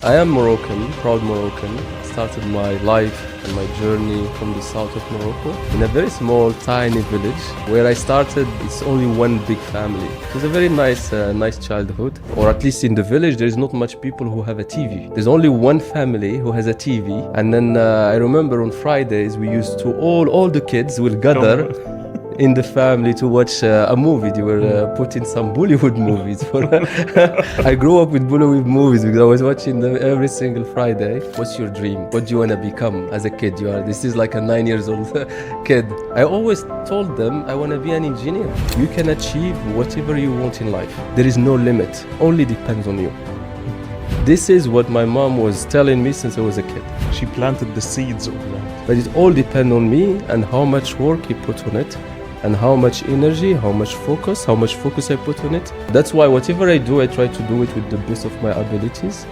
I am Moroccan, proud Moroccan. Started my life and my journey from the south of Morocco in a very small, tiny village. Where I started, it's only one big family. It was a very nice childhood. Or at least in the village, there is not much people who have a TV. There's only one family who has a TV. And then I remember on Fridays, we used to, all the kids will gather in the family to watch a movie. They were putting some Bollywood movies. I grew up with Bollywood movies because I was watching them every single Friday. What's your dream? What do you want to become as a kid? This is like a 9 years old kid. I always told them I want to be an engineer. You can achieve whatever you want in life. There is no limit. Only depends on you. This is what my mom was telling me since I was a kid. She planted the seeds of that. But it all depends on me and how much work you put on it, and how much energy, how much focus I put on it. That's why whatever I do, I try to do it with the best of my abilities.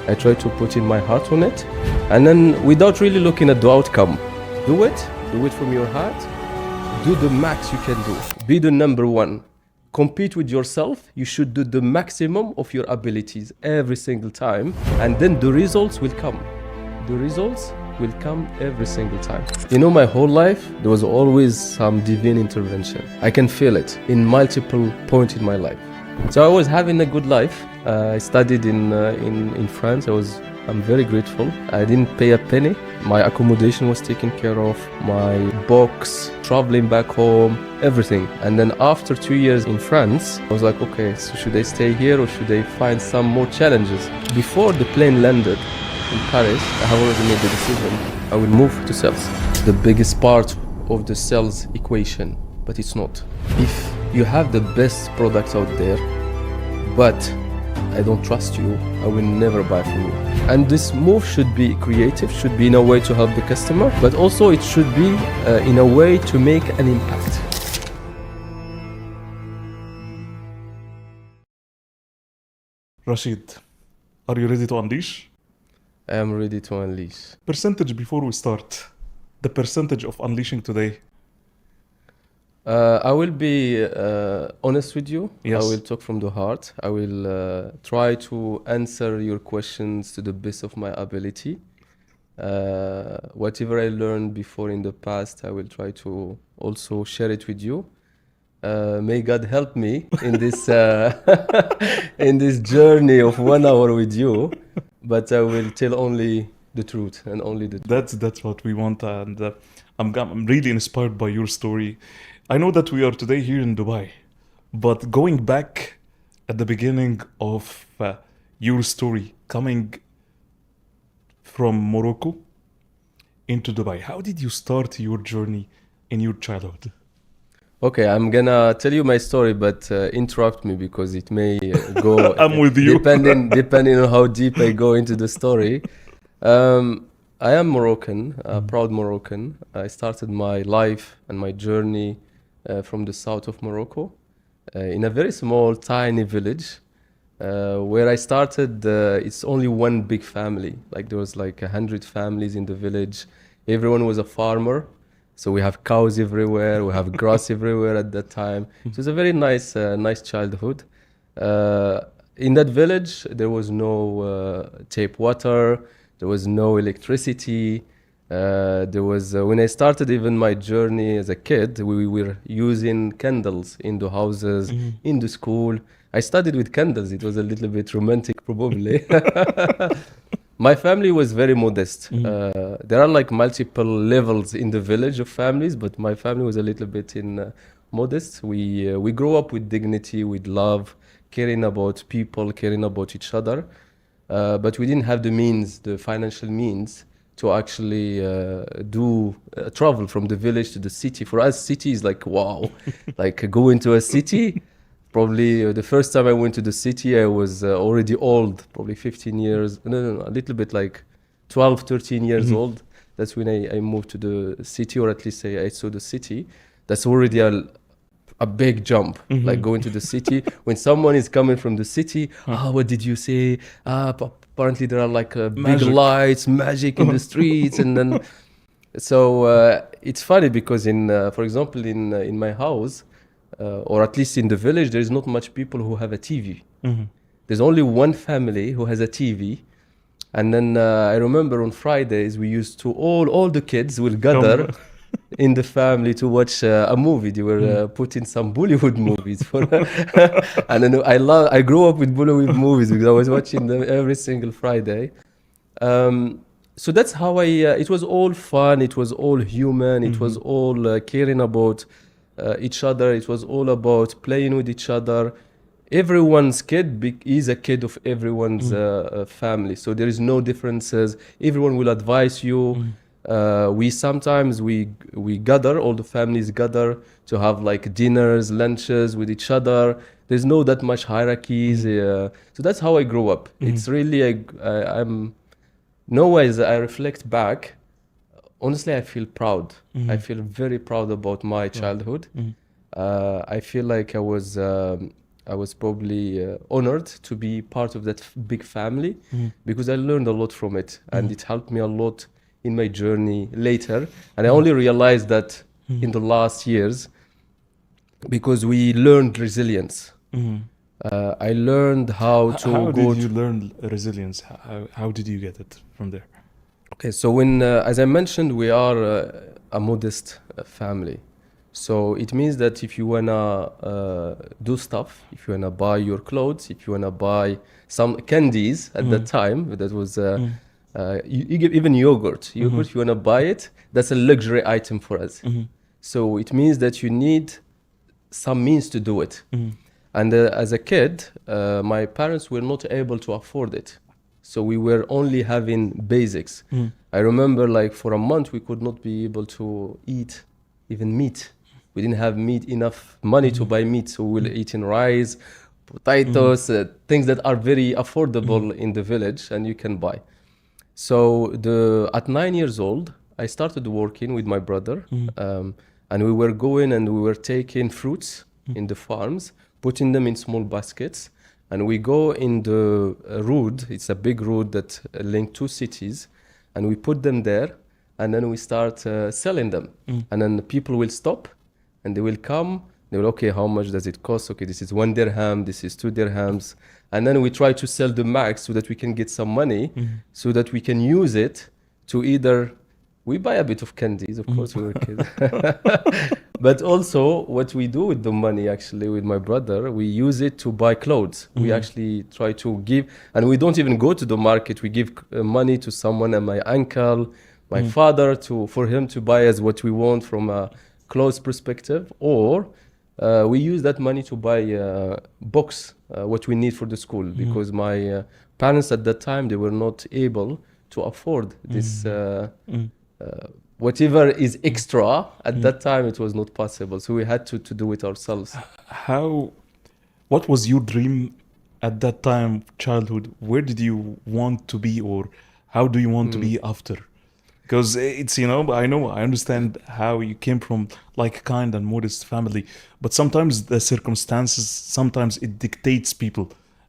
I try to put in my heart on it, and then without really looking at the outcome. Do it from your heart. Do the max you can do. Be the number one. Compete with yourself. You should do the maximum of your abilities every single time, and then the results will come. The results will come every single time. My whole life, there was always some divine intervention. I can feel it in multiple points in my life. So I was having a good life. I studied in France. I'm very grateful. I didn't pay a penny. My accommodation was taken care of, my books, traveling back home, everything. And then after 2 years in France, I was like, okay, so should I stay here or should I find some more challenges? Before the plane landed in Paris, I have already made the decision. I will move to sales. The biggest part of the sales equation, but it's not. If you have the best products out there, but I don't trust you, I will never buy from you. And this move should be creative, should be in a way to help the customer, but also it should be in a way to make an impact. Rachid, are you ready to unleash? I am ready to unleash. Percentage before we start. The percentage of unleashing today. I will be honest with you. Yes. I will talk from the heart. I will try to answer your questions to the best of my ability. Whatever I learned before in the past, I will try to also share it with you. May God help me in this in this journey of 1 hour with you. But I will tell only the truth and only the truth. That's what we want, and I'm really inspired by your story. I know that we are today here in Dubai, but going back at the beginning of your story, coming from Morocco into Dubai, how did you start your journey in your childhood? Okay, I'm gonna tell you my story, but interrupt me because it may go. I'm with you. depending on how deep I go into the story. I am Moroccan, proud Moroccan. I started my life and my journey from the south of Morocco, in a very small, tiny village. Where I started, it's only one big family. Like there was like 100 families in the village. Everyone was a farmer. So we have cows everywhere, we have grass everywhere at that time. So it was a very nice childhood. In that village, there was no tap water, there was no electricity. There was when I started even my journey as a kid, we were using candles in the houses, in the school. I studied with candles. It was a little bit romantic, probably. My family was very modest. There are like multiple levels in the village of families, but my family was a little bit modest. We grew up with dignity, with love, caring about people, caring about each other. But we didn't have the means, the financial means, to actually do travel from the village to the city. For us, city is like, wow, like going to a city. Probably the first time I went to the city, I was already old, probably 15 years, no, a little bit like 12, 13 years old. That's when I moved to the city, or at least I saw the city. That's already a big jump, like going to the city. When someone is coming from the city, what did you say? Apparently there are like big lights, magic in the streets. And then, so it's funny because for example, in my house, or at least in the village, there is not much people who have a TV. There's only one family who has a TV, And then I remember on Fridays we used to all the kids will gather Come. in the family to watch a movie. They were Mm. putting some Bollywood movies for, and then I grew up with Bollywood movies because I was watching them every single Friday. So that's how it was all fun. It was all human. It was Mhm. all caring about each other. It was all about playing with each other. Everyone's is a kid of everyone's Mm. family. So there is no differences. Everyone will advise you. Mm. We sometimes we gather, all the families gather to have like dinners, lunches with each other. There's no that much hierarchies. Mm. So that's how I grew up. Mm. It's really I'm nowadays I reflect back. Honestly, I feel proud. I Mm. feel very proud about my Wow. childhood. Mm. I feel like I was probably honored to be part of that big family Mm. because I learned a lot from it, and Mm. it helped me a lot in my journey later. And I Mm. only realized that in Mm. the last years because we learned resilience. Mm. I learned how to How go did you to. learn resilience? How did you get it from there? Okay, so when, as I mentioned, we are a modest family. So it means that if you wanna do stuff, if you wanna buy your clothes, if you wanna buy some candies at that Mm. time, that was Mm. you give even yogurt. Mhm. Yogurt, if you wanna buy it, that's a luxury item for us. Mhm. So it means that you need some means to do it. Mhm. And as a kid, my parents were not able to afford it. So we were only having basics. Mhm. I remember like for a month we could not be able to eat even meat. We didn't have meat enough money to Mhm. buy meat, so we were Mhm. eating rice, Mhm. potatoes, things that are very Mhm. affordable in the village and you can buy. So at 9 years old, I started working with my brother, Mhm. and we were going and we were taking fruits Mhm. in the farms, putting them in small baskets, and we go in the road. It's a big road that link two cities, and we put them there, and then we start selling them, Mhm. and then the people will stop, and they will come. They will, okay, how much does it cost? Okay, this is 1 dirham, this is 2 dirhams, and then we try to sell the max so that we can get some money Mhm. so that we can use it to either we buy a bit of candies, of course, we were kids. But also, what we do with the money, actually, with my brother, we use it to buy clothes. We Mhm. actually try to give, and we don't even go to the market. We give money to someone, and my uncle, my Mhm. father, for him to buy us what we want from a clothes perspective, or we use that money to buy books, what we need for the school, Mhm. because my parents at that time they were not able to afford this Mhm. Mhm. whatever is extra at Mhm. that time. It was not possible, so we had to do it ourselves. How? What was your dream at that time, childhood? Where did you want to be, or how do you want to Mm. be after? Because it's, I understand how you came from like kind and modest family, but sometimes the circumstances, sometimes it dictates people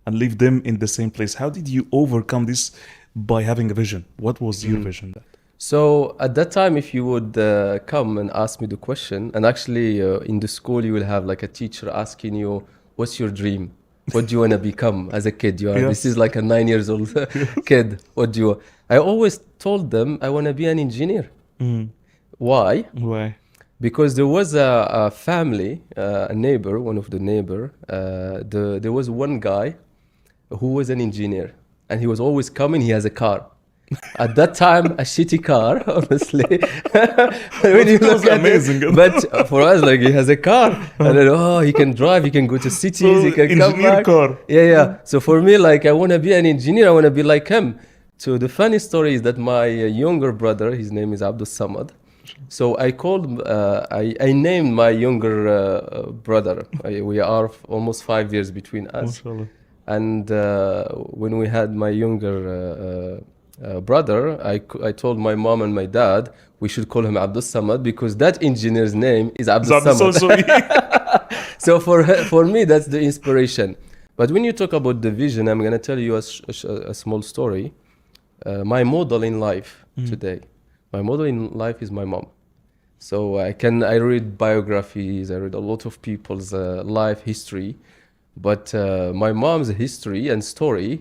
and leave them in the same place. How did you overcome this by having a vision? What was your Mm. vision that? So at that time, if you would come and ask me the question, and actually in the school you will have like a teacher asking you, "What's your dream? What do you want to become as a kid?" This is Yes. like a 9 years old Yes. kid. What do you? I always told them I want to be an engineer. Mm. Why? Why? Because there was a family, a neighbor, one of the neighbor. There was one guy who was an engineer, and he was always coming. He has a car. At that time, a shitty car, honestly. When But you it was look at it, amazing. but for us, like he has a car, and then he can drive, he can go to cities, he So, can come engineer back. car. Yeah, yeah. So for me, like I want to be an engineer. I want to be like him. So the funny story is that my younger brother, his name is Abdul Samad. So I named my younger brother. We are almost 5 years between us. MashaAllah. And when we had my younger brother, I told my mom and my dad we should call him Abdul Samad because that engineer's name is Abdul That is Samad. also So for me, that's the inspiration. But when you talk about the vision, I'm gonna tell you a small story. My model in life Mm. today, my model in life is my mom. So I read biographies, I read a lot of people's life history, but my mom's history and story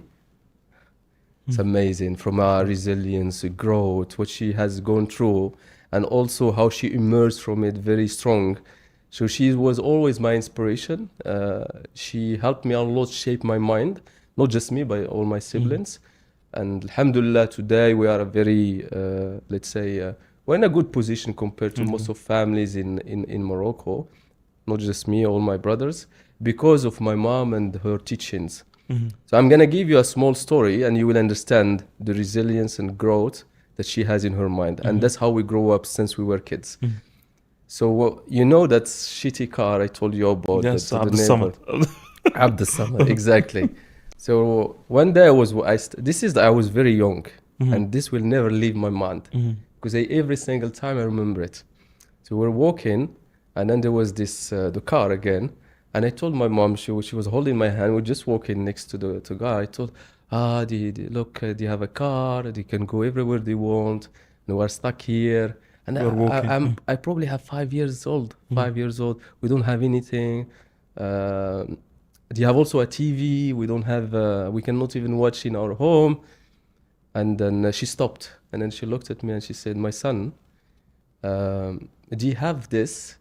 It's amazing from her resilience, growth, what she has gone through, and also how she emerged from it very strong. So she was always my inspiration. She helped me a lot shape my mind, not just me, but all my siblings. And alhamdulillah, today we are a very, let's say, we're in a good position compared to most of families in Morocco, not just me, all my brothers, because of my mom and her teachings. So I'm gonna give you a small story, and you will understand the resilience and growth that she has in her mind, and that's how we grow up since we were kids. So you know that shitty car I told you about, Yes, the Abd neighbor, Samad. Abd Samad, exactly. So one day I was very young, and this will never leave my mind because every single time I remember it. So we're walking, and then there was this the car again. And I told my mom, she was holding my hand. We're just walking next to the car. I told, look, they have a car. They can go everywhere they want. And we're stuck here. And We're walking. I probably have 5 years old. 5 years old. We don't have anything. They have also a TV. We don't have. We cannot even watch in our home. And then she stopped. And then she looked at me and she said, "My son, do you have this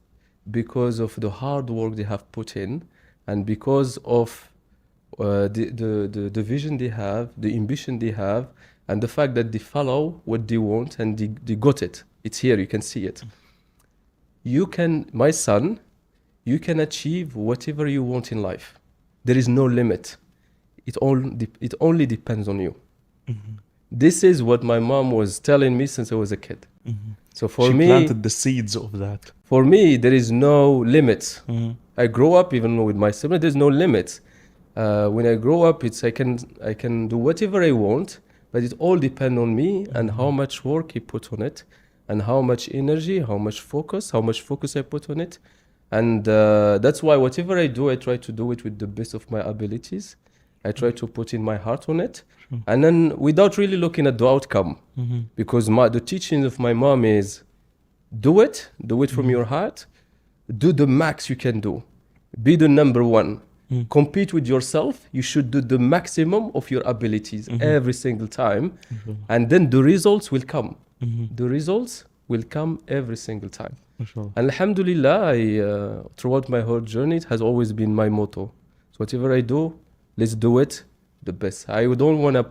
because of the hard work they have put in, and because of the vision they have, the ambition they have, and the fact that they follow what they want and they got it. It's here, you can see it. You can, my son, you can achieve whatever you want in life. There is no limit. It only depends on you." This is what my mom was telling me since I was a kid. So She planted the seeds of that. for me, there is no limit. I grow up even with my sibling. There's no limit. When I grow up, I can do whatever I want, but it all depends on me and how much work I put on it, and how much energy, how much focus I put on it, and that's why whatever I do, I try to do it with the best of my abilities. I try to put in my heart on it, and then without really looking at the outcome, because the teaching of my mom is do it from your heart, do the max you can do, be the number one, compete with yourself. You should do the maximum of your abilities every single time, and then the results will come. The results will come every single time. And alhamdulillah, throughout my whole journey, it has always been my motto. So whatever I do, let's do it the best. I don't want to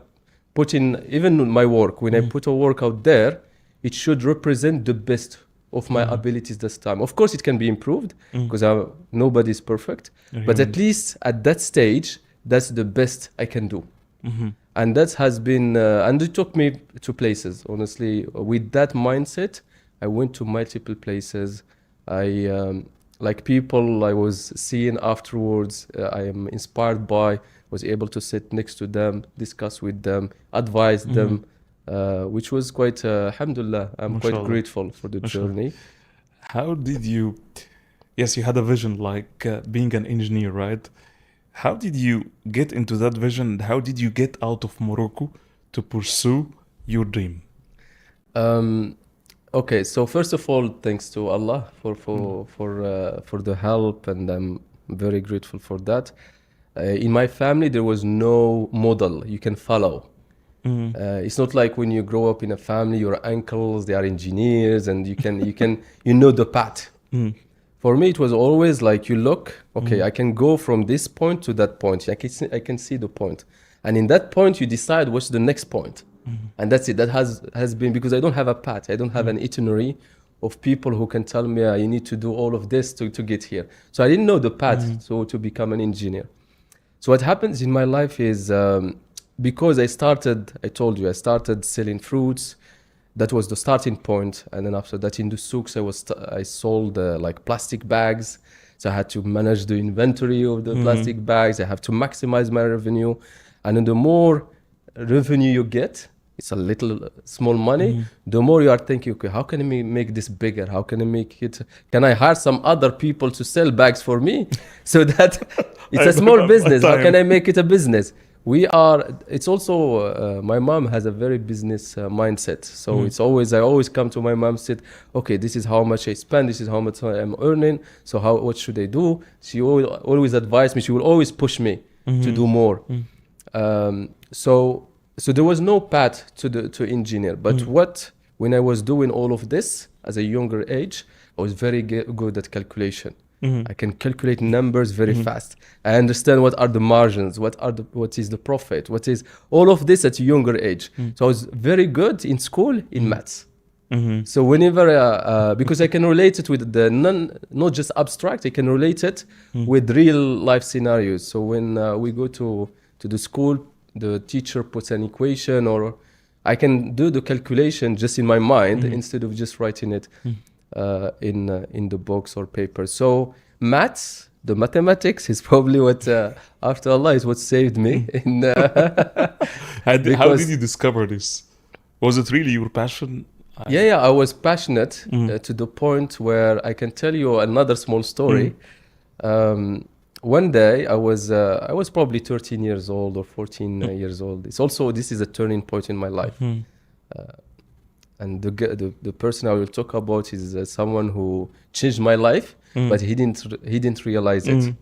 put in, even my work, when I put a work out there, it should represent the best of my abilities this time. Of course, it can be improved because nobody's perfect, but at least at that stage, that's the best I can do. And that has been, and it took me to places, honestly. With that mindset, I went to multiple places. Like people I was seeing afterwards, I am inspired by, was able to sit next to them, discuss with them, advise them, which was quite, alhamdulillah, I'm quite grateful for the journey. How did you, yes, you had a vision like being an engineer, right? How did you get into that vision? How did you get out of Morocco to pursue your dream? Okay, so first of all, thanks to Allah for the help, and I'm very grateful for that. In my family, there was no model you can follow. It's not like when you grow up in a family, your uncles, they are engineers, and you know the path. For me, it was always like you look, okay, I can go from this point to that point. I can see the point. And in that point, you decide what's the next point. And that's it. That has been, because I don't have a path. I don't have an itinerary of people who can tell me you need to do all of this to get here. So I didn't know the path to become an engineer. So what happens in my life is, because I told you, I started selling fruits. That was the starting point. And then after that, in the souks, I sold like plastic bags. So I had to manage the inventory of the plastic bags. I have to maximize my revenue. And then the more revenue you get, it's a little small money, the more you are thinking, okay, how can I make this bigger? How can I make it? Can I hire some other people to sell bags for me? So that it's a small business. How can I make it a business? It's also, my mom has a very business mindset. So it's always, I always come to my mom, said, okay, this is how much I spend. This is how much I'm earning. So what should I do? She always advised me. She will always push me to do more. So So there was no path to engineer. But when I was doing all of this as a younger age, I was very good at calculation. I can calculate numbers very fast. I understand what are the margins, what is the profit, what is all of this at a younger age. So I was very good in school in maths. So whenever, because I can relate it with the not just abstract, I can relate it with real life scenarios. So when we go to the school, the teacher puts an equation, or I can do the calculation just in my mind instead of just writing it in the books or paper. So maths, the mathematics is probably what, after Allah, is what saved me. How did you discover this? Was it really your passion? Yeah, I was passionate to the point where I can tell you another small story. One day I was probably 13 years old or 14 years old. This is a turning point in my life. And the person I will talk about is someone who changed my life, but he didn't realize it.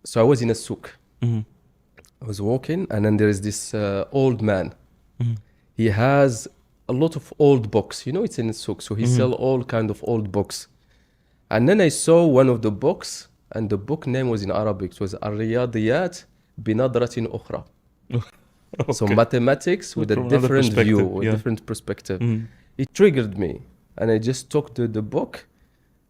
So I was in a souk. I was walking, and then there is this old man. He has a lot of old books. You know, it's in a souk, so he sell all kind of old books. And then I saw one of the books, and the book name was in Arabic. It was Ar-Riyadiyat binadratin ukhra. Okay. So mathematics with a different view, a different perspective. It triggered me, and I just took the book,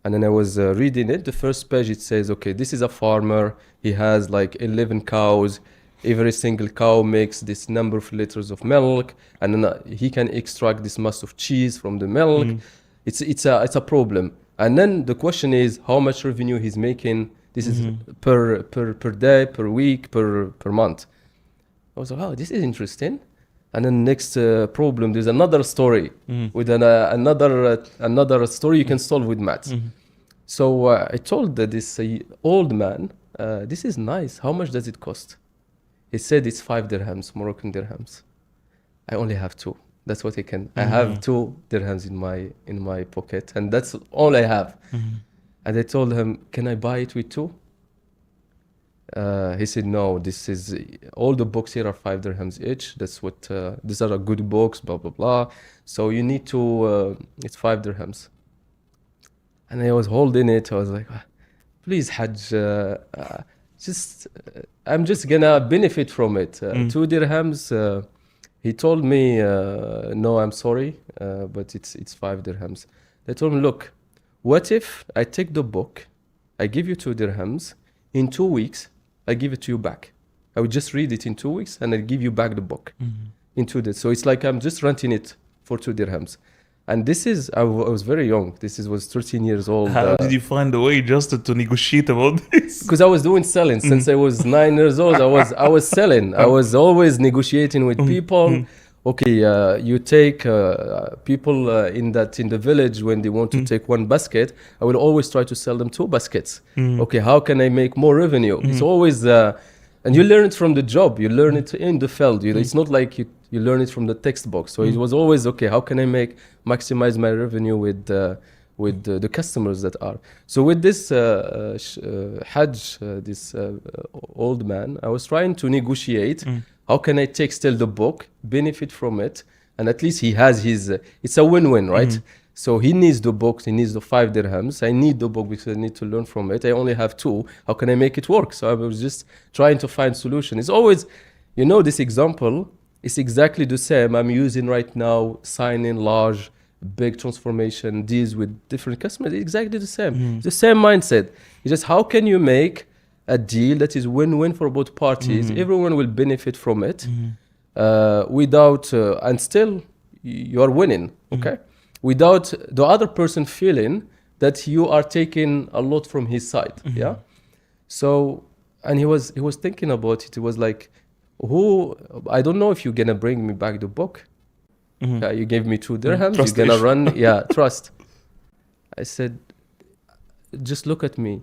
and then I was reading it. The first page, it says, okay, this is a farmer. He has like 11 cows. Every single cow makes this number of liters of milk, and then he can extract this mass of cheese from the milk. It's a problem. And then the question is how much revenue he's making. This is per day, per week, per month. I was like, oh, this is interesting. And then next problem, there's another story with another story you can solve with maths. So I told this old man, this is nice. How much does it cost? He said it's 5 dirhams, Moroccan dirhams. I only have 2. That's what I can. I have 2 dirhams in my pocket, and that's all I have. And I told him, can I buy it with 2? He said, no, this is all the books here are 5 dirhams each. That's what these are good books, blah blah blah. So you need to. It's 5 dirhams. And I was holding it. I was like, please, Hajj, I'm just gonna benefit from it. 2 dirhams. He told me, no, I'm sorry, but it's 5 dirhams. I told him, look, what if I take the book, I give you 2 dirhams, in 2 weeks, I give it to you back. I would just read it in 2 weeks, and I give you back the book in 2 days. So it's like I'm just renting it for 2 dirhams. And this is, I was very young. Was 13 years old. How did you find a way just to negotiate about this? Because I was doing selling since I was 9 years old. I was selling. I was always negotiating with people. Okay, you take people in the village when they want to take 1 basket. I will always try to sell them 2 baskets. Okay, how can I make more revenue? It's always, and you learn it from the job. You learn it in the field. It's not like you learn it from the textbook. So it was always, okay, how can I maximize my revenue with the customers that are. So with this Hajj, this old man, I was trying to negotiate. How can I take still the book, benefit from it, and at least he has it's a win-win, right? So he needs the book, he needs the 5 dirhams. I need the book because I need to learn from it. I only have 2. How can I make it work? So I was just trying to find solution. It's always, this example, it's exactly the same I'm using right now, signing large, big transformation deals with different customers. It's exactly the same. The same mindset. It's just how can you make a deal that is win-win for both parties? Everyone will benefit from it without, and still you are winning, okay? Without the other person feeling that you are taking a lot from his side, yeah? So, and he was thinking about it. It was like, I don't know if you're gonna bring me back the book. You gave me 2 dirhams, you're gonna run, trust. I said, just look at me.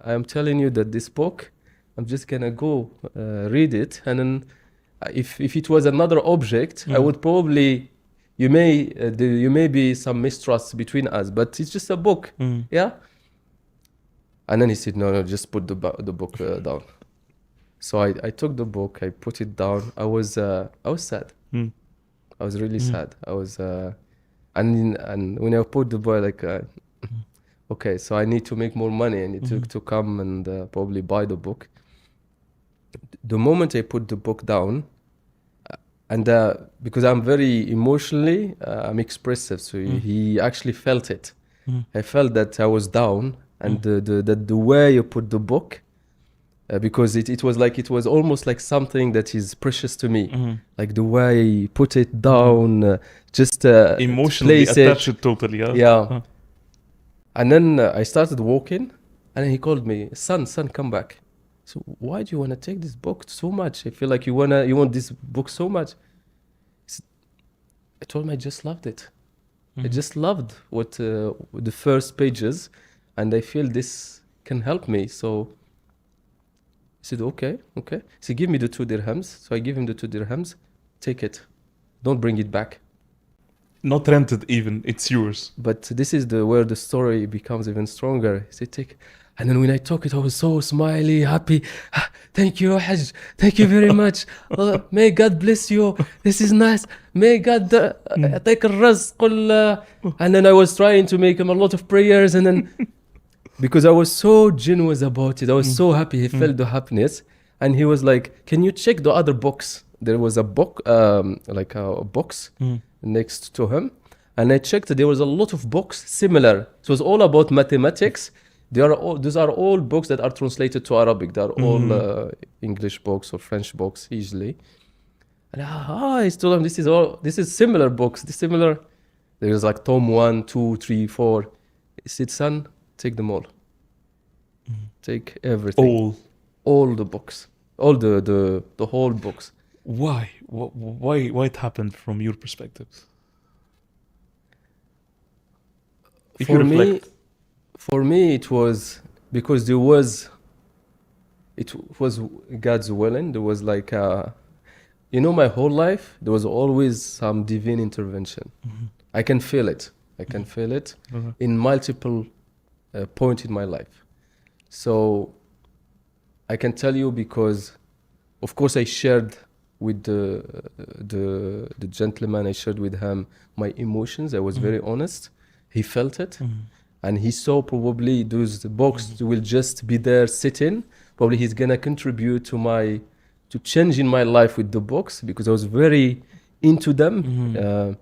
I'm telling you that this book, I'm just gonna go read it, and then if it was another object, I would probably, you may be some mistrust between us, but it's just a book, yeah. And then he said, no, just put the book down. So I took the book, I put it down. I was sad. Mm. I was really sad. I was and when I put the book, like okay, so I need to make more money. I need to come and probably buy the book. The moment I put the book down, and because I'm very emotionally, I'm expressive, so he actually felt it. I felt that I was down, and the way you put the book, because it was like, it was almost like something that is precious to me, like the way he put it down, just Emotionally place attached it. totally, yeah. Yeah. And then I started walking, and then he called me, son, come back. So why do you want to take this book so much? I feel like you want this book so much. I told him I just loved it. I just loved what the first pages, and I feel this can help me. So he said, okay. So give me the 2 dirhams. So I give him the 2 dirhams. Take it. Don't bring it back. Not rented even, it's yours. But this is where the story becomes even stronger. He said, take. And then when I took it, I was so smiley, happy. Thank you, Hajj. Thank you very much. May God bless you. This is nice. May God take a rizq. And then I was trying to make him a lot of prayers. And then, because I was so genuine about it, I was so happy. He felt the happiness. And he was like, can you check the other box? There was a book, like a box next to him. And I checked, there was a lot of books similar. It was all about mathematics. These are all books that are translated to Arabic. They are all English books or French books usually. And I told him, this is similar books. There's like Tom 1, 2, 3, 4. He said, son, take them all. Take everything. All the books. All the whole books. Why? Why it happened from your perspective? If you reflect. For me, it was because it was God's willing. There was like, my whole life, there was always some divine intervention. I can feel it. In multiple points in my life. So I can tell you because, of course, I shared with the gentleman, I shared with him my emotions. I was very honest. He felt it. And he saw probably those books will just be there sitting. Probably he's gonna contribute to changing my life with the books, because I was very into them.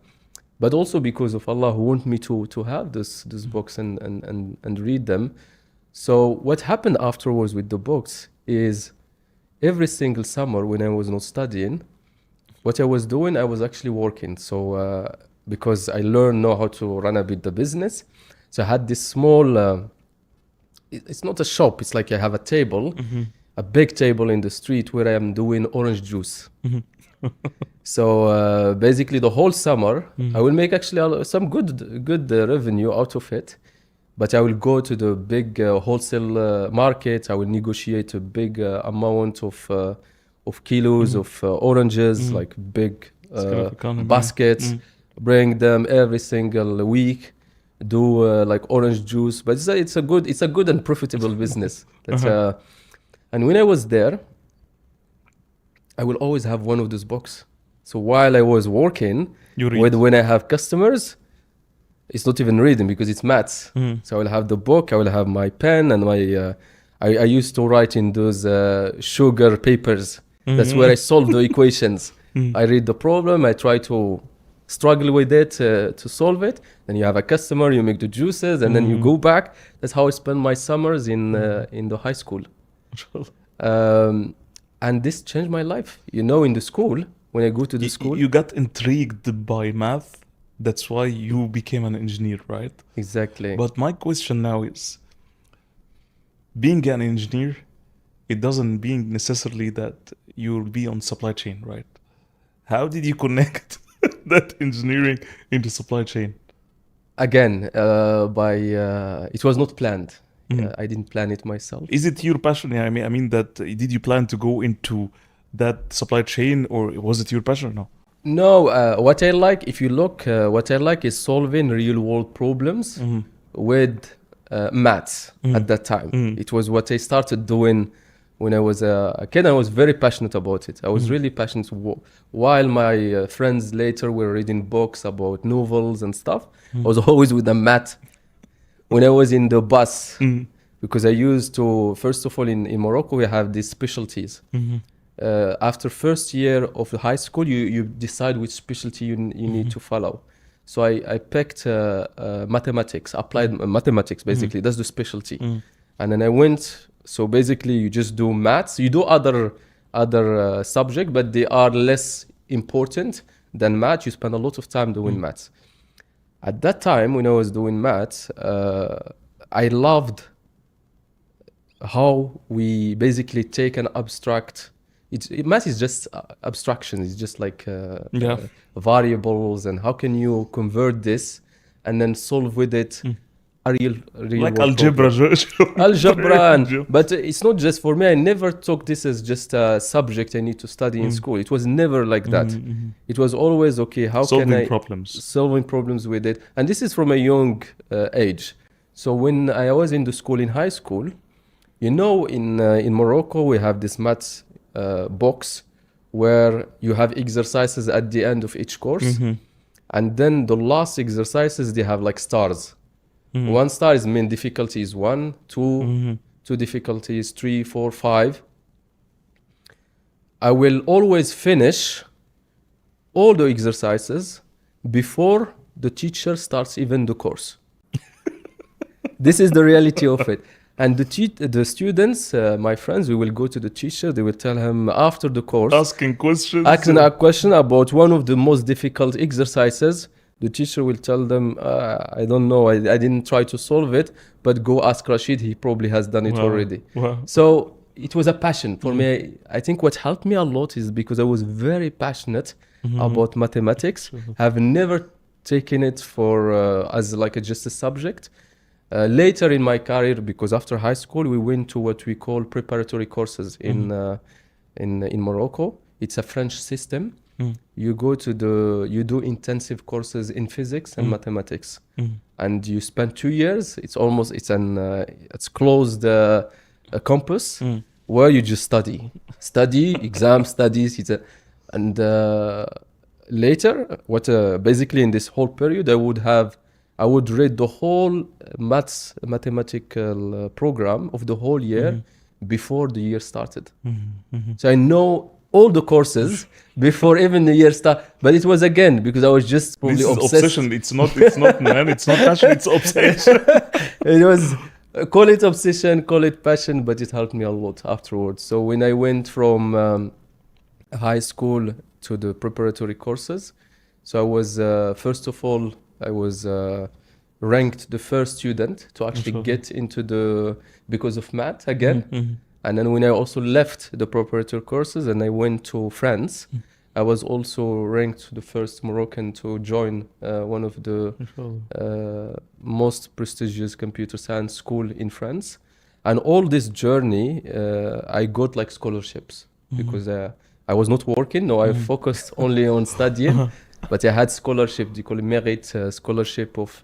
But also because of Allah who want me to have these books and read them. So what happened afterwards with the books is every single summer when I was not studying, what I was doing, I was actually working. So because I know how to run a bit the business. So I had this small, it's not a shop, it's like I have a table, a big table in the street where I am doing orange juice. So basically the whole summer, I will make actually some good revenue out of it. But I will go to the big wholesale market, I will negotiate a big amount of kilos of oranges, like big baskets, bring them every single week. Do like orange juice, but it's a good and profitable business. And when I was there, I will always have one of those books. So while I was working, when I have customers, it's not even reading because it's maths. So I will have the book, I will have my pen, and my I used to write in those sugar papers. That's where I solve the equations. I read the problem, I try to struggle with it to solve it. Then you have a customer, you make the juices, and then you go back. That's how I spend my summers in the high school. And this changed my life. In the school, when I go to the school. You got intrigued by math. That's why you became an engineer, right? Exactly. But my question now is, being an engineer, it doesn't mean necessarily that you'll be on supply chain, right? How did you connect that engineering into supply chain? Again, it was not planned. I didn't plan it myself. Is it your passion? I mean that did you plan to go into that supply chain, or was it your passion or no? No, what I like, if you look, what I like is solving real world problems with maths at that time. It was what I started doing when I was a kid, I was very passionate about it. I was really passionate. While my friends later were reading books about novels and stuff, I was always with the math. When I was in the bus, because I used to, first of all, in Morocco, we have these specialties. After first year of the high school, you decide which specialty you need to follow. So I picked mathematics, applied mathematics, basically. That's the specialty. And then I went, so basically you just do maths. You do other subject, but they are less important than maths. You spend a lot of time doing maths. At that time, when I was doing maths, I loved how we basically take an abstract. Math is just abstraction. It's just like variables, and how can you convert this and then solve with it a real like world algebra. Algebra, but it's not just for me. I never took this as just a subject I need to study in school. It was never like that. It was always, okay, how can I solving problems with it? And this is from a young age. So when I was in the school, in high school, you know, in Morocco we have this maths box where you have exercises at the end of each course, and then the last exercises, they have like stars. One star is mean difficulty is 1, 2, 2 difficulties, 3, 4, 5. I will always finish all the exercises before the teacher starts even the course. This is the reality of it. And the students, my friends, we will go to the teacher. They will tell him after the course, asking a question about one of the most difficult exercises. The teacher will tell them, I don't know, I didn't try to solve it, but go ask Rachid. He probably has done it already. So it was a passion for me. I think what helped me a lot is because I was very passionate about mathematics. I've never taken it for as like just a subject. Later in my career, because after high school, we went to what we call preparatory courses in Morocco. It's a French system. You go to you do intensive courses in physics and mathematics, and you spend 2 years. It's closed campus where you just study, exam studies. And later, basically in this whole period, I would read the whole mathematical program of the whole year before the year started. So I know all the courses before even the year started. But it was, again, because I was just probably obsessed. Obsession. It's not man. It's not passion. It's obsession. It was, call it obsession, call it passion, but it helped me a lot afterwards. So when I went from high school to the preparatory courses, so I was, first of all, I was ranked the first student to actually get into because of math again. And then when I also left the preparatory courses and I went to France, I was also ranked the first Moroccan to join one of the most prestigious computer science school in France. And all this journey, I got like scholarships because I was not working. No, I focused only on studying. But I had scholarship, they call it merit scholarship of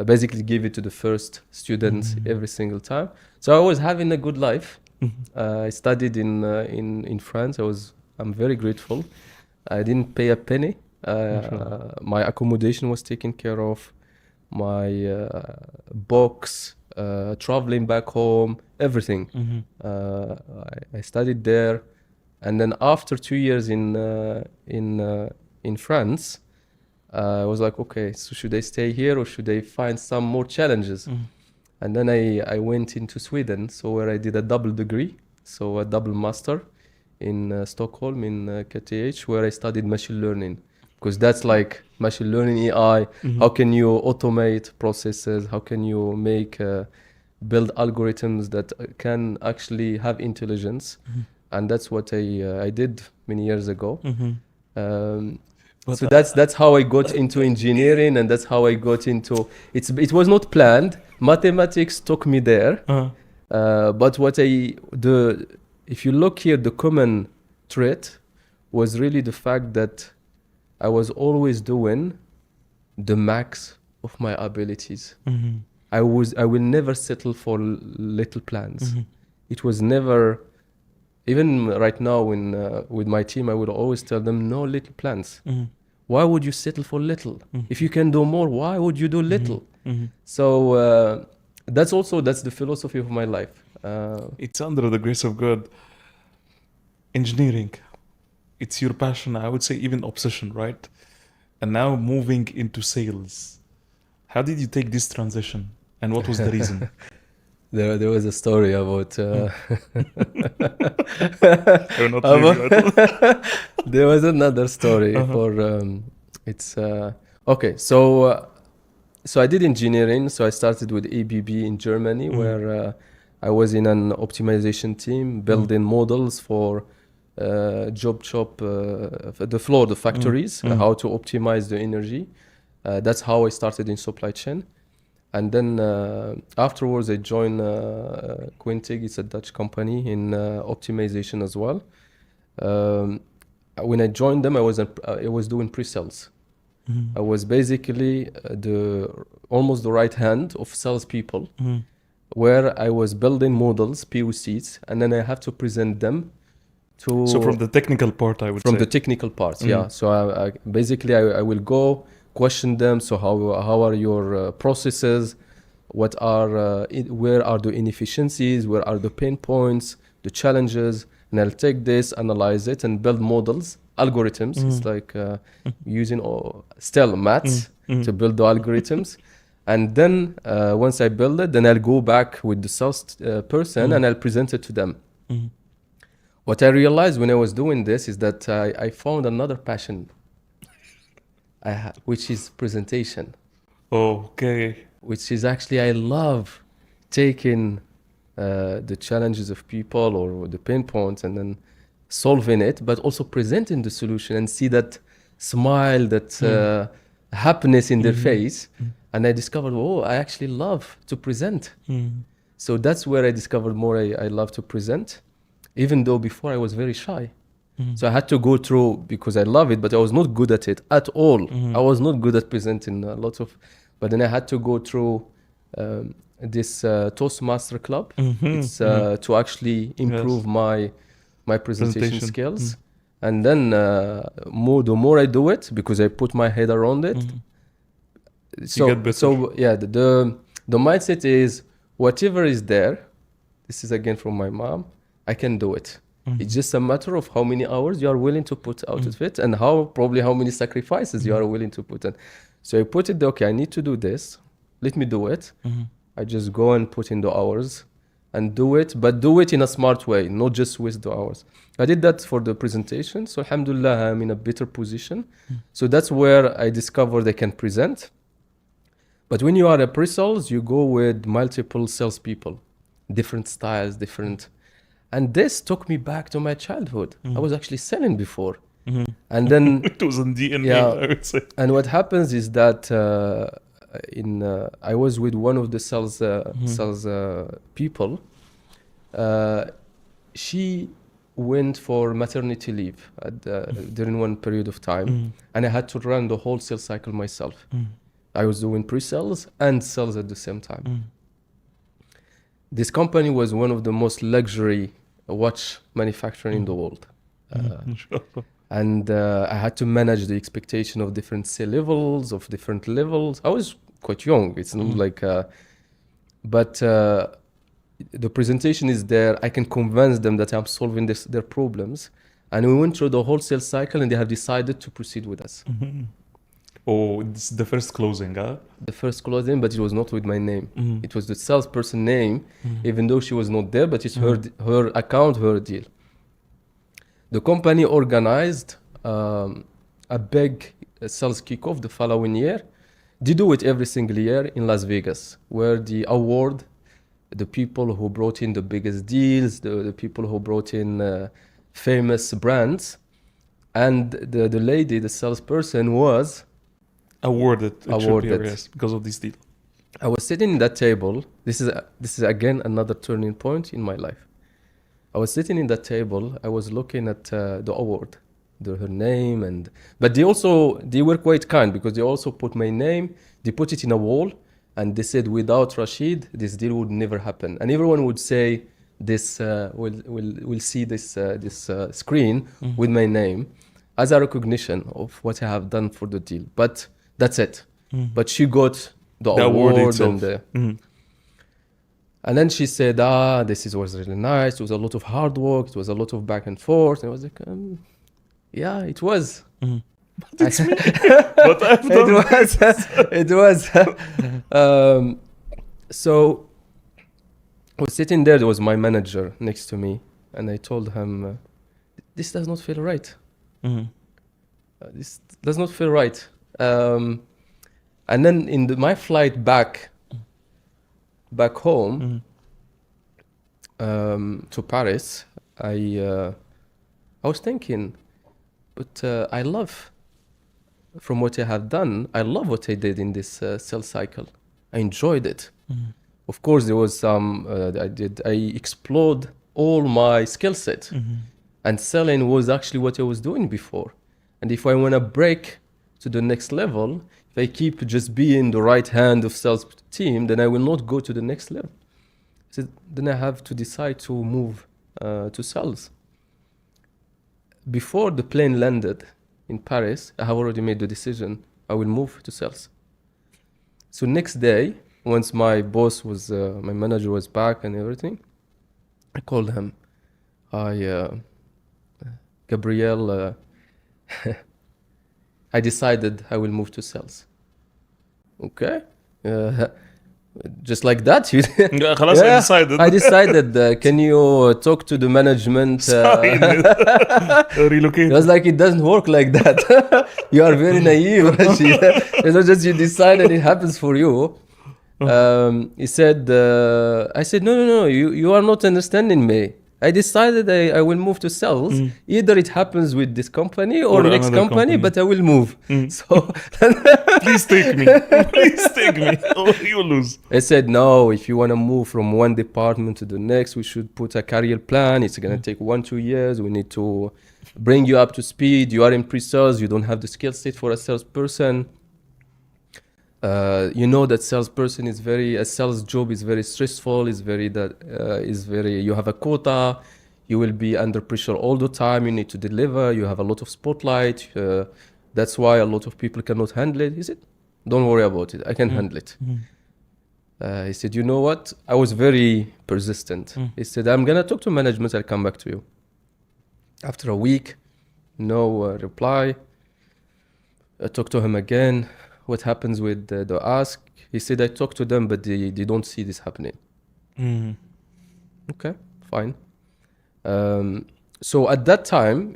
basically give it to the first students every single time. So I was having a good life. I studied in France. I'm very grateful. I didn't pay a penny. My accommodation was taken care of. My books, traveling back home, everything. I studied there, and then after 2 years in France, I was like, okay, so should I stay here or should I find some more challenges? And then I went into Sweden, so where I did a double degree, so a double master in Stockholm in KTH, where I studied machine learning, because that's like machine learning, AI. How can you automate processes? How can you build algorithms that can actually have intelligence? And that's what I did many years ago. So that's how I got into engineering, and that's how I got into it was not planned. Mathematics took me there. But if you look here, the common trait was really the fact that I was always doing the max of my abilities. I will never settle for little plans. It was never even right now when with my team, I would always tell them no little plans. Why would you settle for little? If you can do more, why would you do little? So that's the philosophy of my life. It's under the grace of God. Engineering, it's your passion, I would say even obsession, right? And now moving into sales. How did you take this transition? And what was the reason? There was a story about I will not leave you at all. there was another story for it's okay. So I did engineering. So I started with ABB in Germany, where I was in an optimization team building models for job shop, the floor, the factories, how to optimize the energy. That's how I started in supply chain. And then afterwards, I joined Quintig. It's a Dutch company in optimization as well. When I joined them, I was doing pre-sales. I was basically almost the right hand of salespeople, where I was building models, POCs, and then I have to present them to. So from the technical part, I would From say. the technical parts, yeah. So I basically I will go question them. So how are your processes? What are where are the inefficiencies? Where are the pain points? The challenges? And I'll take this, analyze it, and build models, algorithms. It's like using still maths to build the algorithms. And then once I build it, then I'll go back with the sales person and I'll present it to them. What I realized when I was doing this is that I found another passion, which is presentation. Okay. Which is actually, I love taking the challenges of people or the pain points and then solving it, but also presenting the solution and see that smile, that happiness in their face. And I discovered, I actually love to present. So that's where I discovered more I love to present, even though before I was very shy. So I had to go through, because I love it, but I was not good at it at all. I was not good at presenting but then I had to go through this Toastmaster club. It's to actually improve my presentation skills. And then the more I do it, because I put my head around it. So yeah, the mindset is whatever is there. This is again from my mom. I can do it. It's just a matter of how many hours you are willing to put out of it, and how many sacrifices you are willing to put in. So I put it, okay, I need to do this. Let me do it. I just go and put in the hours and do it, but do it in a smart way, not just waste the hours. I did that for the presentation. So alhamdulillah, I'm in a better position. So that's where I discovered I can present. But when you are a pre-sales, you go with multiple salespeople, different styles, and this took me back to my childhood. I was actually selling before. And then it was in DNA, yeah, I would say. And what happens is that I was with one of the sales people. She went for maternity leave during one period of time, and I had to run the whole sales cycle myself. I was doing pre-sales and sales at the same time. This company was one of the most luxury watch manufacturer in the world. And I had to manage the expectation of different levels. I was quite young. It's not like, but the presentation is there. I can convince them that I'm solving their problems. And we went through the whole sales cycle, and they have decided to proceed with us. Oh, it's the first closing, huh? The first closing, but it was not with my name. It was the salesperson name, even though she was not there, but it's her account, her deal. The company organized a big sales kickoff the following year. They do it every single year in Las Vegas, where they award the people who brought in the biggest deals, the people who brought in famous brands. And the lady, the salesperson, was awarded. Awarded. Yes, because of this deal. I was sitting in that table. This is again another turning point in my life. I was sitting in that table. I was looking at the award, her name, but they were quite kind, because they also put my name. They put it in a wall, and they said, without Rachid, this deal would never happen. And everyone would say, this will see this screen with my name as a recognition of what I have done for the deal. But that's it. But she got the award award itself. and then she said, was really nice. It was a lot of hard work. It was a lot of back and forth. And I was like, yeah, it was. But it's me. But I've done It was. So I was sitting there was my manager next to me, and I told him, this does not feel right. This does not feel right. And then in my flight back home to Paris, I was thinking, but I love, from what I have done, I love what I did in this sales cycle. I enjoyed it. Of course, there was some, I explored all my skill set. And selling was actually what I was doing before. And if I want to break to the next level, if I keep just being the right hand of sales team, then I will not go to the next level. So then I have to decide to move to sales. Before the plane landed in Paris, I have already made the decision. I will move to sales. So next day, once my boss was, my manager was back and everything, I called him. Gabriel, I decided I will move to sales. Okay. Just like that. خلاص I decided. I decided. Can you talk to the management? Relocate. It was like, it doesn't work like that. You are very naive, Rachid. It's not just you decide and it happens for you. He said, I said, no, you are not understanding me. I decided I will move to sales. Either it happens with this company or next company, but I will move. So Please take me. Please take me. Or you lose. I said, no, if you want to move from one department to the next, we should put a career plan. It's going to take 1-2 years. We need to bring you up to speed. You are in pre-sales. You don't have the skill set for a salesperson. You know that salesperson is a sales job is very stressful. You have a quota. You will be under pressure all the time. You need to deliver. You have a lot of spotlight. That's why a lot of people cannot handle it. He said, don't worry about it. I can handle it. He said, you know what? I was very persistent. He said, I'm going to talk to management. I'll come back to you. After a week, no reply. I talked to him again. What happens with the ask? He said, I talked to them, but they don't see this happening. Okay, fine. So at that time,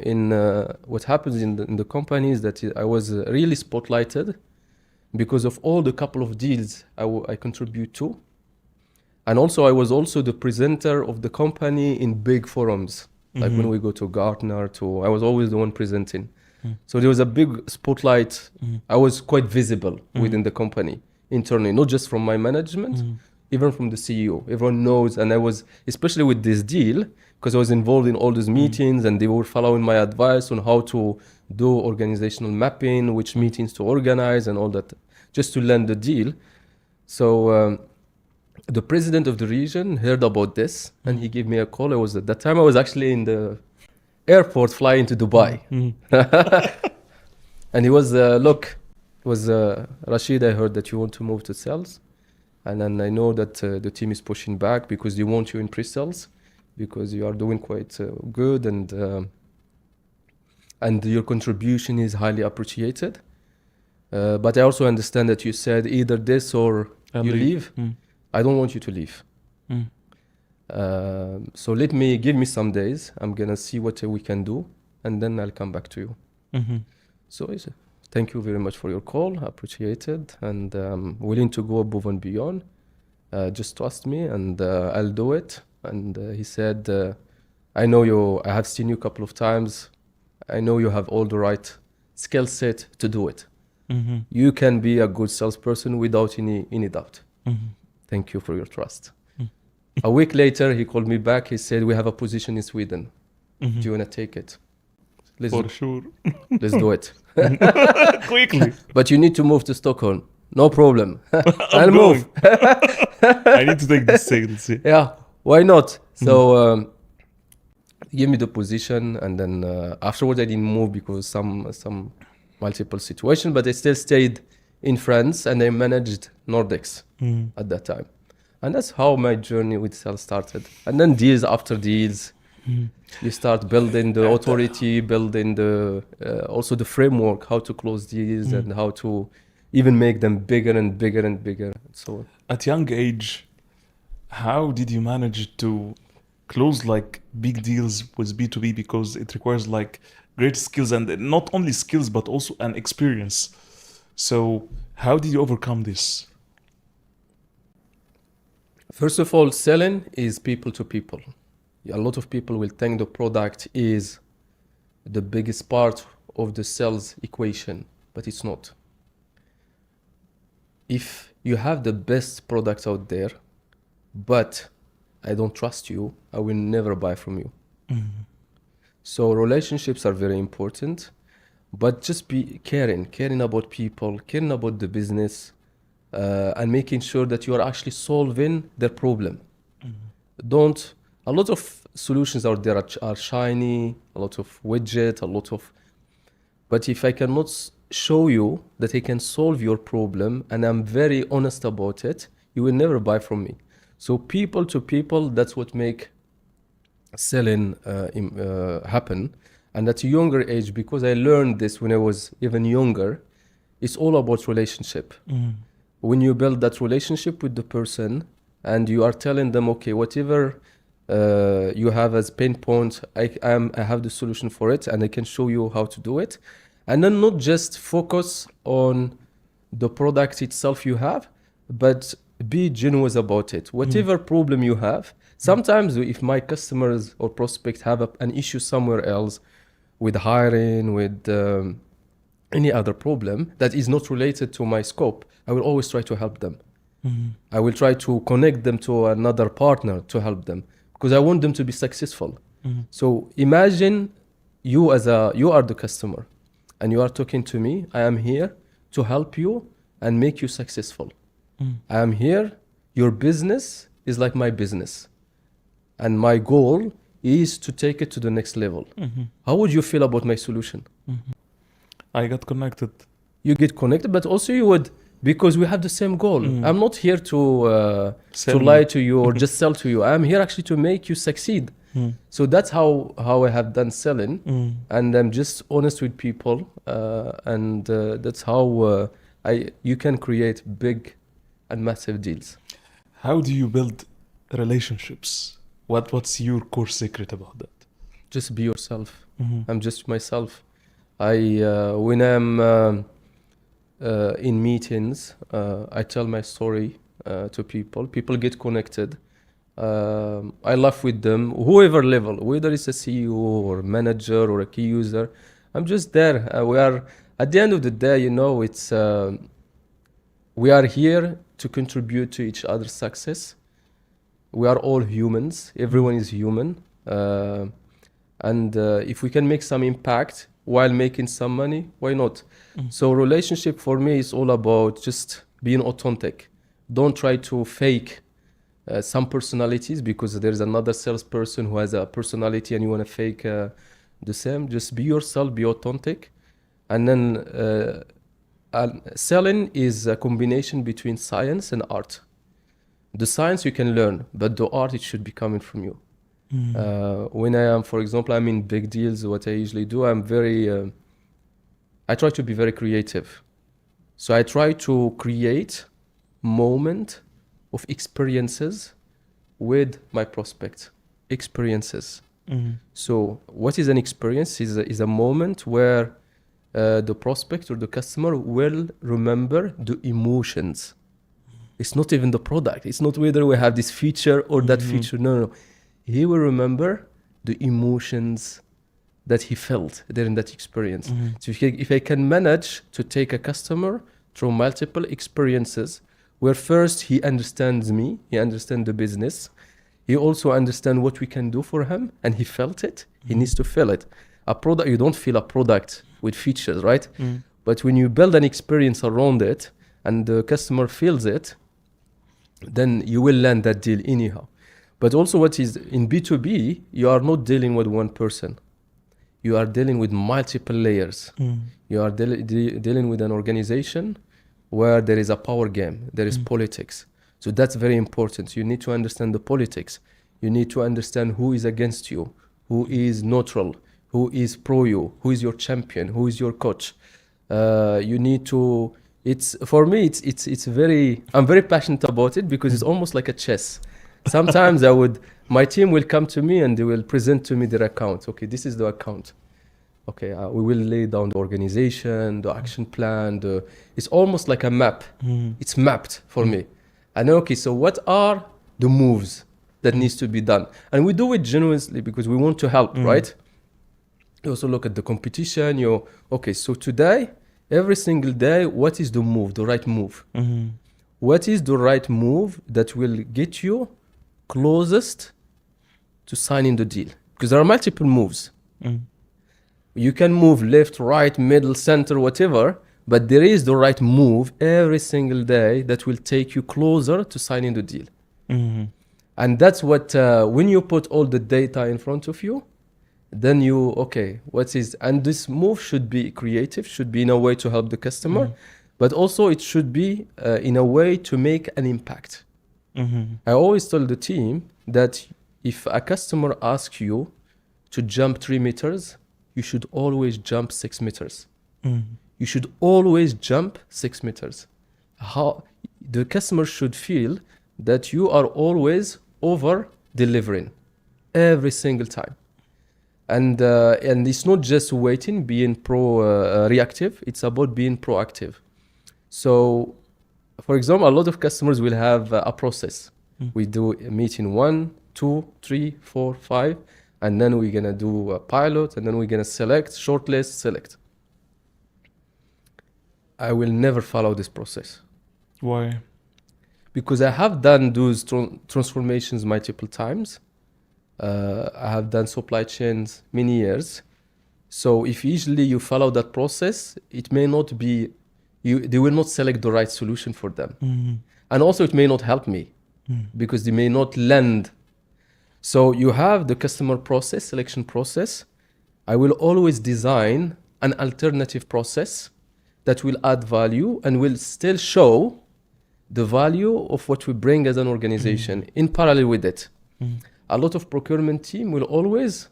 what happens in the company is that I was really spotlighted because of all the couple of deals I contribute to. And also, I was also the presenter of the company in big forums. Like when we go to Gartner, I was always the one presenting. So there was a big spotlight. I was quite visible within the company internally, not just from my management, even from the CEO. Everyone knows, and I was, especially with this deal, because I was involved in all those meetings and they were following my advice on how to do organizational mapping, which meetings to organize and all that, just to land the deal. So the president of the region heard about this and he gave me a call. At that time I was actually in the airport flying to Dubai. And he was, Rachid, I heard that you want to move to sales. And then I know that the team is pushing back because they want you in pre-sales because you are doing quite good and your contribution is highly appreciated. But I also understand that you said either this or you leave. I don't want you to leave. So give me some days. I'm going to see what we can do and then I'll come back to you. So thank you very much for your call. I appreciate it. And I'm willing to go above and beyond. Just trust me and I'll do it. And he said, I know I have seen you a couple of times. I know you have all the right skill set to do it. You can be a good salesperson without any doubt. Thank you for your trust. A week later, he called me back. He said, we have a position in Sweden. Do you want to take it? Sure. Let's do it. Quickly. But you need to move to Stockholm. No problem. I'll move. I need to take this sales. Yeah, why not? So he gave me the position, and then afterwards I didn't move because some multiple situation, but I still stayed in France and I managed Nordics at that time. And that's how my journey with sales started. And then deals after deals, you start building the authority, building the also the framework, how to close deals and how to even make them bigger and bigger and bigger. So At young age, how did you manage to close like big deals with B2B? Because it requires like great skills, and not only skills but also an experience. So how did you overcome this? first of all, selling is people to people. A lot of people will think the product is the biggest part of the sales equation, but it's not. If you have the best product out there, but I don't trust you, I will never buy from you. So relationships are very important, but just be caring about people, caring about the business, and making sure that you are actually solving their problem. A lot of solutions out there are shiny, a lot of widget, but if I cannot show you that I can solve your problem and I'm very honest about it, you will never buy from me. So people to people, that's what make selling happen. And at a younger age, because I learned this when I was even younger, it's all about relationship. When you build that relationship with the person and you are telling them, okay, whatever you have as pain point, I have the solution for it and I can show you how to do it. And then not just focus on the product itself you have, but be genuine about it. Whatever problem you have, sometimes if my customers or prospects have an issue somewhere else with hiring, with any other problem that is not related to my scope, I will always try to help them. I will try to connect them to another partner to help them because I want them to be successful. So imagine you are the customer and you are talking to me. I am here to help you and make you successful. I am here. Your business is like my business. And my goal is to take it to the next level. How would you feel about my solution? I got connected. You get connected, but also you would, because we have the same goal. I'm not here to lie to you or just sell to you. I'm here actually to make you succeed. So that's how I have done selling, and I'm just honest with people, and that's how you can create big and massive deals. How do you build relationships? What's your core secret about that? Just be yourself. I'm just myself. When I'm in meetings, I tell my story to people. People get connected. I laugh with them, whoever level, whether it's a CEO or manager or a key user. I'm just there. We are at the end of the day, it's we are here to contribute to each other's success. We are all humans. Everyone is human, and if we can make some impact while making some money, why not? So relationship for me is all about just being authentic. Don't try to fake some personalities because there's another salesperson who has a personality and you want to fake the same. Just be yourself, be authentic. And then selling is a combination between science and art. The science you can learn, but the art, it should be coming from you. When I am, for example, I'm in big deals, what I usually do, I try to be very creative. So I try to create moment of experiences with my prospect. Experiences. So what is an experience? Is a moment where the prospect or the customer will remember the emotions. It's not even the product. It's not whether we have this feature or that feature. No. He will remember the emotions that he felt during that experience. So if I can manage to take a customer through multiple experiences, where first he understands me, he understands the business, he also understands what we can do for him, and he felt it, he needs to feel it. A product, you don't feel a product with features, right? But when you build an experience around it and the customer feels it, then you will land that deal anyhow. But also what is in B2B, you are not dealing with one person. You are dealing with multiple layers. You are dealing with an organization where there is a power game, there is politics. So that's very important. You need to understand the politics. You need to understand who is against you, who is neutral, who is pro you, who is your champion, who is your coach. You need to, for me, it's very, I'm very passionate about it because it's almost like a chess. Sometimes my team will come to me and they will present to me their account. Okay, this is the account. Okay, we will lay down the organization, the action plan. It's almost like a map. It's mapped for me. And okay, so what are the moves that needs to be done? And we do it genuinely because we want to help, right? You also look at the competition. Okay, so today, every single day, what is the move, the right move? What is the right move that will get you closest to signing the deal? Because there are multiple moves. You can move left, right, middle, center, whatever, but there is the right move every single day that will take you closer to signing the deal. And that's what, when you put all the data in front of you, then and this move should be creative, should be in a way to help the customer, but also it should be in a way to make an impact. I always tell the team that if a customer asks you to jump 3 meters, you should always jump 6 meters. You should always jump 6 meters. How the customer should feel that you are always over delivering every single time. And it's not just waiting, being reactive. It's about being proactive. So, for example, a lot of customers will have a process. We do a meeting 1, 2, 3, 4, 5, and then we're gonna do a pilot, and then we're gonna select, shortlist, select. I will never follow this process. Why? Because I have done those transformations multiple times. I have done supply chains many years. So if usually you follow that process, it may not be, they will not select the right solution for them. And also it may not help me because they may not land. So you have the customer process, selection process. I will always design an alternative process that will add value and will still show the value of what we bring as an organization in parallel with it. A lot of procurement team will always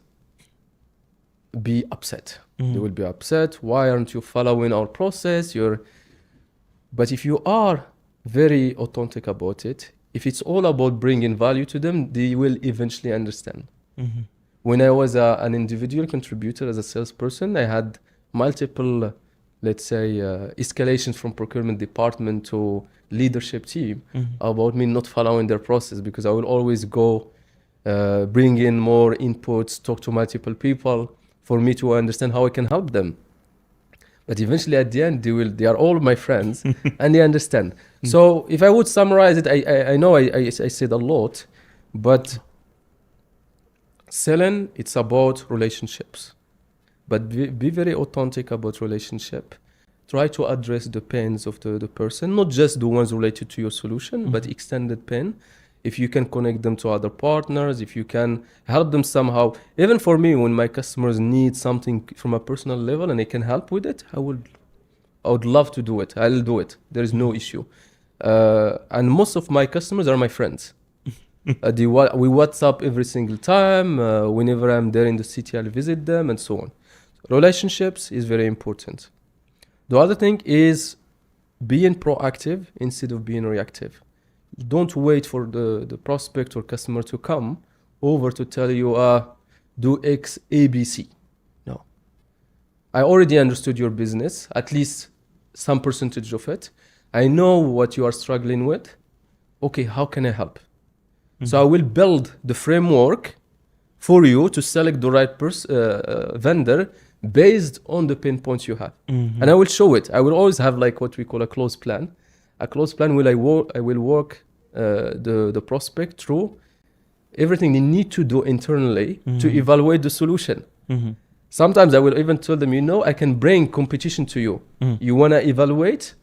be upset. They will be upset. Why aren't you following our process? But if you are very authentic about it, if it's all about bringing value to them, they will eventually understand. When I was an individual contributor as a salesperson, I had multiple, let's say, escalations from procurement department to leadership team about me not following their process, because I will always go bring in more inputs, talk to multiple people for me to understand how I can help them. But eventually at the end, they are all my friends and they understand. So if I would summarize it, I know I said a lot, but selling, it's about relationships. But be very authentic about relationship. Try to address the pains of the person, not just the ones related to your solution, but extended pain. If you can connect them to other partners, if you can help them somehow. Even for me, when my customers need something from a personal level and I can help with it, I would love to do it. I'll do it. There is no issue. And most of my customers are my friends. We WhatsApp every single time. Whenever I'm there in the city, I'll visit them and so on. Relationships is very important. The other thing is being proactive instead of being reactive. Don't wait for the prospect or customer to come over to tell you, do X, A, B, C. No. I already understood your business, at least some percentage of it. I know what you are struggling with. Okay, how can I help? So I will build the framework for you to select the right vendor based on the pain points you have. And I will show it. I will always have like what we call a close plan. A close plan will I will work the prospect through everything they need to do internally to evaluate the solution. Sometimes I will even tell them, I can bring competition to you. You want to evaluate?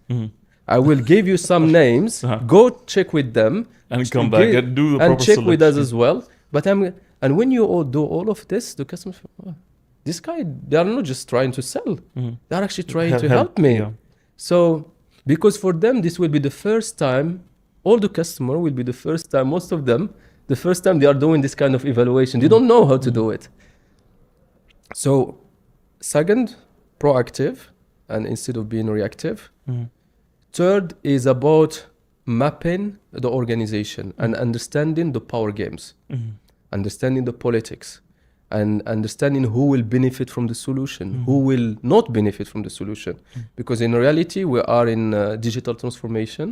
I will give you some names. Uh-huh. Go check with them And come back Give- and do the and proper check with us selection. as well. But and when you all do all of this, the customers, oh, this guy, they are not just trying to sell. Mhm. They are actually trying to help me. Yeah. So because for them, this will be the first time. All the customer will be the first time. Most of them, the first time they are doing this kind of evaluation. They don't know how to do it. So, second, proactive, and instead of being reactive. Mhm. Third is about mapping the organization and understanding the power games, Mhm. understanding the politics, and understanding who will benefit from the solution, who will not benefit from the solution. Because in reality, we are in digital transformation.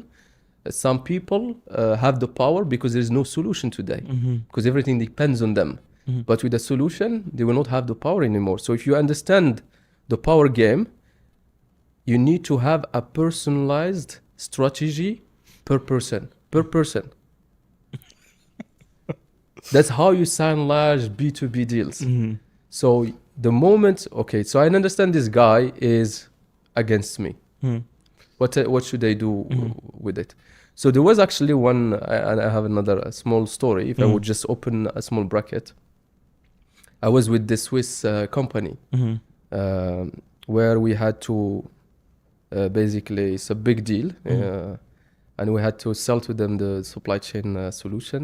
Some people have the power because there is no solution today, Mhm. because everything depends on them. Mhm. But with a solution, they will not have the power anymore. So if you understand the power game, you need to have a personalized strategy per person. That's how you sign large B2B deals. Mhm. So the moment, okay, so I understand this guy is against me. Mhm. What should I do with it? So there was actually one, and I have another small story. If I would just open a small bracket, I was with this Swiss company Mhm. where we had to basically, it's a big deal, and we had to sell to them the supply chain solution.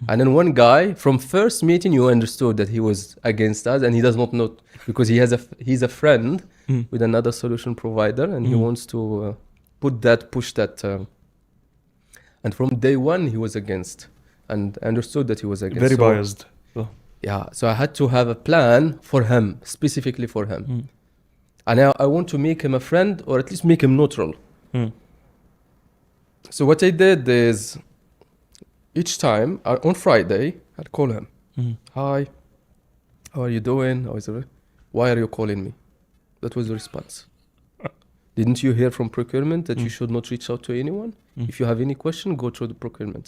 And then one guy from first meeting, you understood that he was against us, and he does not know because he's a friend with another solution provider, and he wants to push that. And from day one, he was against, and I understood that he was against. Very So, biased. So. yeah, so I had to have a plan for him, specifically for him. And I want to make him a friend, or at least make him neutral. Mm. So what I did is, each time on Friday, I'd call him. Hi, how are you doing? How is it? Why are you calling me? That was the response. Didn't you hear from procurement that you should not reach out to anyone? If you have any question, go through the procurement.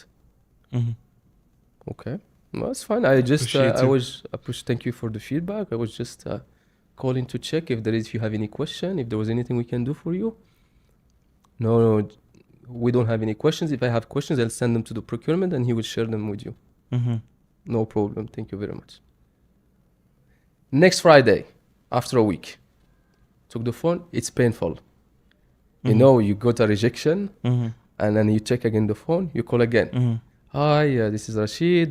Mhm. Okay, well, that's fine. I just thank you for the feedback. I was just calling to check if you have any question, if there was anything we can do for you. No, we don't have any questions. If I have questions, I'll send them to the procurement and he will share them with you. Mhm. No problem. Thank you very much. Next Friday, after a week, took the phone. It's painful. You know, you got a rejection, Mhm. and then you check again the phone. You call again. Mhm. Hi, this is Rachid.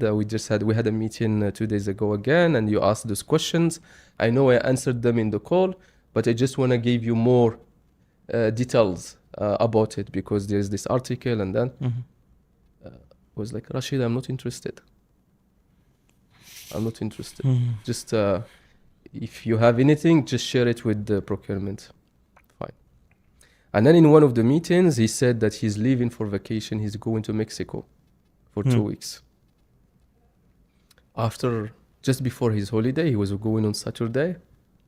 We had a meeting 2 days ago again, and you asked those questions. I know I answered them in the call, but I just want to give you more details about it because there's this article, and then was like, Rachid, I'm not interested. Just if you have anything, just share it with the procurement. Fine. And then in one of the meetings, he said that he's leaving for vacation. He's going to Mexico for 2 weeks. Just before his holiday, he was going on Saturday,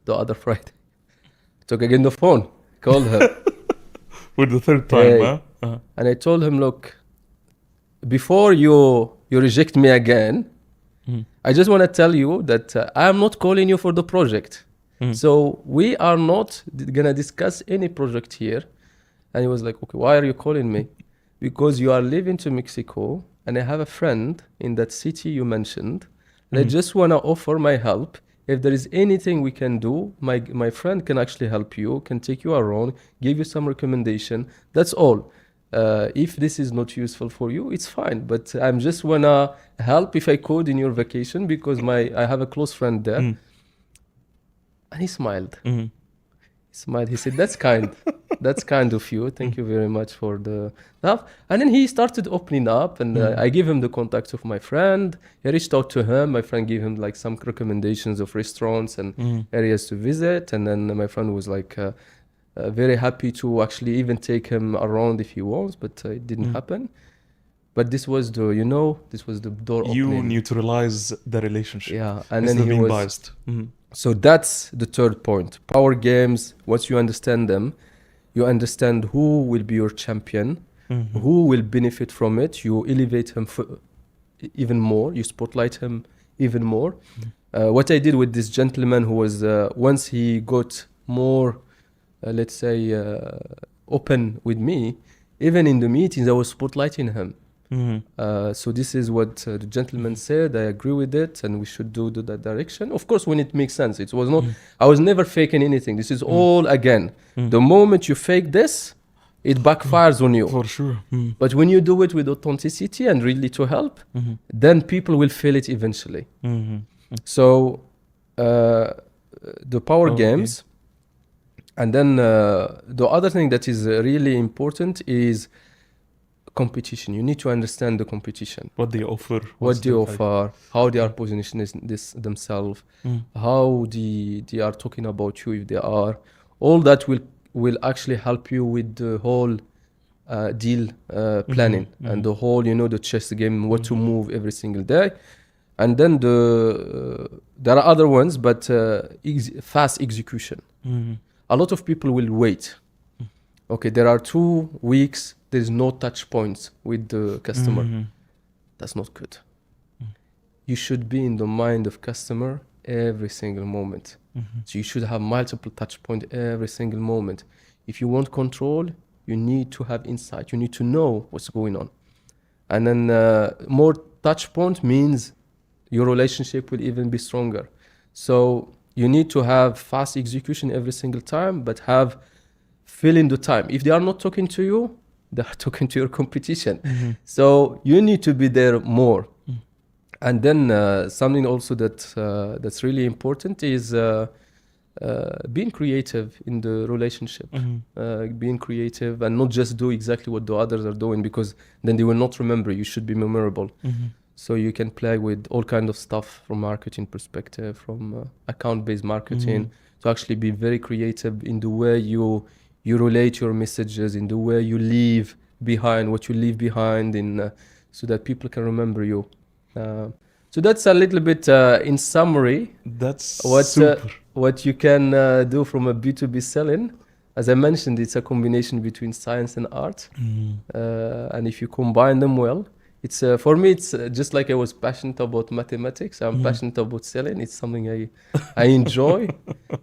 the other Friday. Took again the phone, called him. For the third time, Hey. huh? Uh-huh. And I told him, look, before you reject me again, I just want to tell you that I'm not calling you for the project. So we are not going to discuss any project here. And he was like, okay, why are you calling me? Because you are leaving to Mexico, and I have a friend in that city you mentioned. And I just want to offer my help. If there is anything we can do, my friend can actually help you, can take you around, give you some recommendation. That's all. If this is not useful for you, it's fine. But I'm just want to help if I could in your vacation because I have a close friend there. And he smiled. He said, that's kind. That's kind of you. Thank you very much for the stuff. And then he started opening up, and I gave him the contacts of my friend. He reached out to him. My friend gave him like some recommendations of restaurants and areas to visit. And then my friend was like very happy to actually even take him around if he wants, but it didn't happen. But this was the door You opening. neutralize the relationship. Yeah, and Instead then of he being was biased. So that's the third point. Power games, once you understand them, you understand who will be your champion, who will benefit from it. You elevate him even more. You spotlight him even more. What I did with this gentleman who was, once he got more, let's say, open with me. Even in the meetings, I was spotlighting him. Mm-hmm. So this is what the gentleman said. I agree with it, and we should do that direction. Of course, when it makes sense. It was not. I was never faking anything. This is all again. The moment you fake this, it backfires on you. For sure. But when you do it with authenticity and really to help, then people will feel it eventually. So the power games, and then the other thing that is really important is competition. You need to understand the competition. What they offer. What they offer, how they are positioning this themselves, how they are talking about you if they are. All that will actually help you with the whole deal planning and the whole, the chess game, what to move every single day. And then there are other ones, but fast execution. A lot of people will wait. Okay, there are 2 weeks, there's no touch points with the customer. That's not good. You should be in the mind of customer every single moment. So you should have multiple touch points every single moment. If you want control, you need to have insight. You need to know what's going on. And then more touch point means your relationship will even be stronger. So you need to have fast execution every single time, but fill in the time. If they are not talking to you, they are talking to your competition. So you need to be there more. And then something also that's really important is being creative in the relationship. Being creative and not just do exactly what the others are doing, because then they will not remember. You should be memorable. So you can play with all kinds of stuff from marketing perspective, from account-based marketing, to actually be very creative in the way you relate your messages, in the way you leave behind, what you leave behind, so that people can remember you. So that's a little bit in summary. That's super. What you can do from a B2B selling. As I mentioned, it's a combination between science and art. And if you combine them well, it's for me, it's just like I was passionate about mathematics. I'm passionate about selling. It's something I enjoy.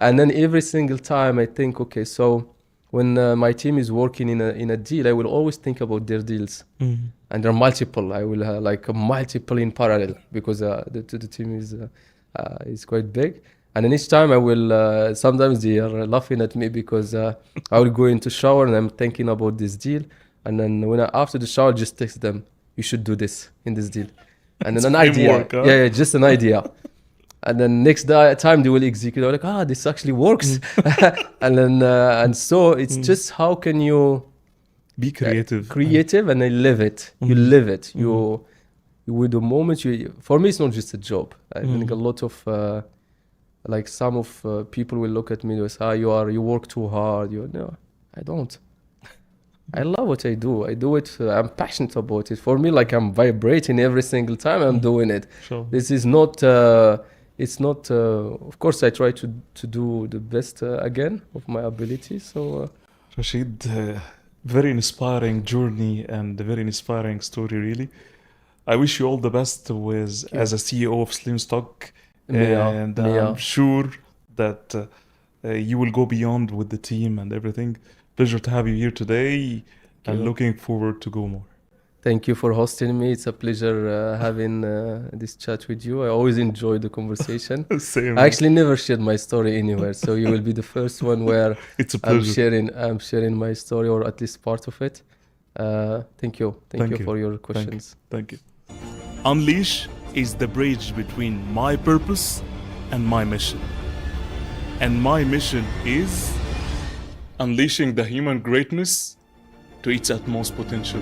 And then every single time I think, okay, so when my team is working in a deal, I will always think about their deals. And there are multiple. I will like a multiple in parallel, because the team is quite big. And then each time I will, sometimes they are laughing at me because I will go into shower and I'm thinking about this deal. And then after the shower, just text them, you should do this in this deal. And then an idea. Huh? Yeah, just an idea. And then next time they will execute. They're like, this actually works. and so it's just how can you be creative. Creative, and I live it. You live it. You with the moment for me, it's not just a job. I think a lot of like some of people will look at me and say, you work too hard. No, I don't. I love what I do. I do it. I'm passionate about it. For me, like I'm vibrating every single time I'm doing it. Sure. This is not. It's not. Of course, I try to do the best again of my ability. So, Rachid, very inspiring journey and a very inspiring story. Really, I wish you all the best as a CEO of Slimstock, and I'm sure that you will go beyond with the team and everything. Pleasure to have you here today, and looking forward to go more. Thank you for hosting me. It's a pleasure having this chat with you. I always enjoy the conversation. Same. I actually never shared my story anywhere, so you will be the first one where it's a pleasure. I'm sharing my story, or at least part of it. Thank you for your questions. Thank you. Unleash is the bridge between my purpose and my mission. And my mission is unleashing the human greatness to its utmost potential.